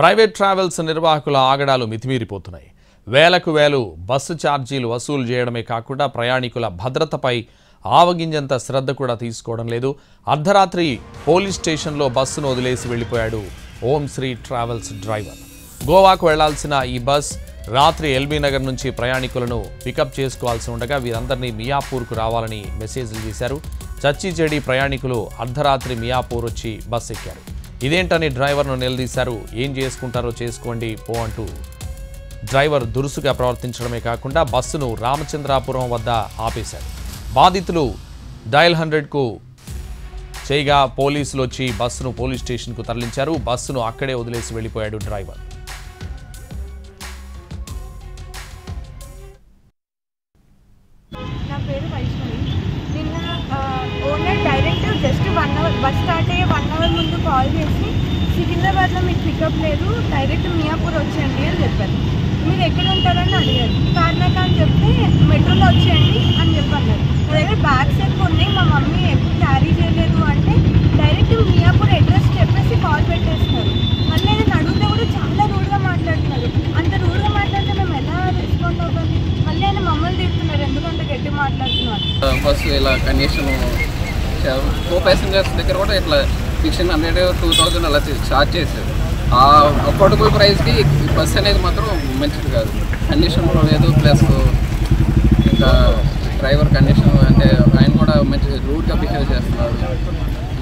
Private travels నిర్వాహకుల ఆగడాలు మితిమీరిపోతున్నాయి. వేలకు వేలు బస్సు ఛార్జీలు వసూలు చేయడమే కాకుండా ప్రయాణికుల భద్రతపై ఆవగింజంత శ్రద్ధ కూడా తీసుకోవడం లేదు. అర్ధరాత్రి పోలీస్ స్టేషన్లో బస్సును వదిలేసి వెళ్లిపోయాడు ఓం శ్రీ ట్రావెల్స్ డ్రైవర్. గోవాకు వెళ్లాల్సిన ఈ బస్ రాత్రి ఎల్బీ నగర్ నుంచి ప్రయాణికులను పికప్ చేసుకోవాల్సి ఉండగా వీరందరినీ మియాపూర్కు రావాలని మెసేజ్లు చేశారు. చచ్చి చెడి ప్రయాణికులు అర్ధరాత్రి మియాపూర్ వచ్చి బస్ ఎక్కారు. ఇదేంటని డ్రైవర్ను నిలదీశారు. ఏం చేసుకుంటారో చేసుకోండి పో అంటూ డ్రైవర్ దురుసుగా ప్రవర్తించడమే కాకుండా బస్సును రామచంద్రాపురం వద్ద ఆపేశారు. బాధితులు డయల్ 100కు చేయగా పోలీసులు వచ్చి బస్సును పోలీస్ స్టేషన్కు తరలించారు. బస్సును అక్కడే వదిలేసి వెళ్లిపోయాడు డ్రైవర్. నా పేరు వైష్ణవి. నిన్న owner direct just 1 hour bus start అయ్యే 1 అవర్ ముందు కాల్ చేసి సికింద్రాబాద్లో మీకు పికప్ లేదు, డైరెక్ట్ మియాపూర్ వచ్చేయండి అని చెప్పారు. మీరు ఎక్కడ ఉంటారని అడిగారు. కార్నాక అని చెప్తే మెట్రోలో వచ్చేయండి అని చెప్పన్నారు. నా దగ్గర బ్యాగ్స్ ఎక్కువ ఉన్నాయి, మా మమ్మీ ఎక్కువ క్యారీ చేయలేదు అంటే డైరెక్ట్ మియాపూర్ అడ్రస్ చెప్పేసి కాల్ పెట్టేస్తున్నారు. మళ్ళీ ఏదైనా అడిగితే కూడా చాలా రూడ్గా మాట్లాడుతున్నారు. అంత రూడ్గా మాట్లాడితే మేము ఎలా రెస్పాండ్ అవ్వాలి? మళ్ళీ ఆయన మమ్మల్ని తిడుతున్నారు, ఎందుకంటే గట్టి మాట్లాడుతున్నారు. బస్సు ఇలా కండిషన్ కో ప్యాసింజర్స్ దగ్గర కూడా ఇట్లా 1600, 2000 అలా ఛార్జ్ చేశారు. ఆ అఫోర్డబుల్ ప్రైస్కి బస్ అనేది మాత్రం మంచిది కాదు. కండిషన్లో లేదు, ప్లస్ ఇంకా డ్రైవర్ కండిషన్ అంటే ఆయన కూడా మంచి రూట్గా బిహేవ్ చేస్తున్నారు.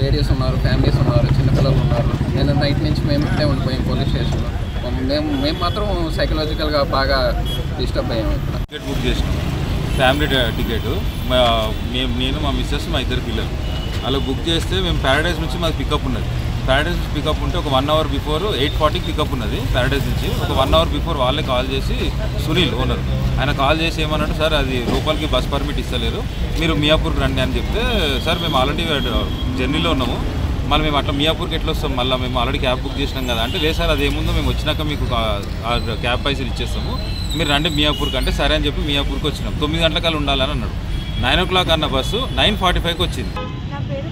లేడీస్ ఉన్నారు, ఫ్యామిలీస్ ఉన్నారు, చిన్నపిల్లలు ఉన్నారు. నేను నైట్ నుంచి మేము ఇక్కడే ఉండిపోయాం పోలీస్ స్టేషన్లో. మేము మాత్రం సైకలాజికల్గా బాగా డిస్టర్బ్ అయ్యాము. ఇక్కడ టికెట్ బుక్ చేసినాం, ఫ్యామిలీ టికెట్. నేను మా మిస్సెస్ మా 2 పిల్లలు అలా బుక్ చేస్తే మేము ప్యారడైజ్ నుంచి మాకు పికప్ ఉన్నది. ప్యారడైజ్ నుంచి పికప్ ఉంటే ఒక 1 అవర్ బిఫోర్ 8:40కి పికప్ ఉన్నది ప్యారడైజ్ నుంచి. ఒక 1 అవర్ బిఫోర్ వాళ్ళే కాల్ చేసి సునీల్ ఓనర్ ఆయన కాల్ చేసి ఏమన్నాడు, సార్ అది లోపలికి బస్ పర్మిట్ ఇస్తలేరు, మీరు మియాపూర్కి రండి అని చెప్తే, సార్ మేము ఆల్రెడీ జర్నీలో ఉన్నాము, మళ్ళీ మేము అట్లా మియాపూర్కి ఎట్లా వస్తాం, మళ్ళీ మేము ఆల్రెడీ క్యాబ్ బుక్ చేసినాం కదా అంటే, లేదు సార్ అదేముందో మేము వచ్చినాక మీకు క్యాబ్ పైసలు ఇచ్చేస్తాము, మీరు రండి మియాపూర్కి అంటే సరే అని చెప్పి మియాపూర్కి వచ్చినాం. 9 గంటలకల్లా ఉండాలని అన్నాడు. 9 o'clock అన్న బస్సు 9:45కి వచ్చింది. నా పేరు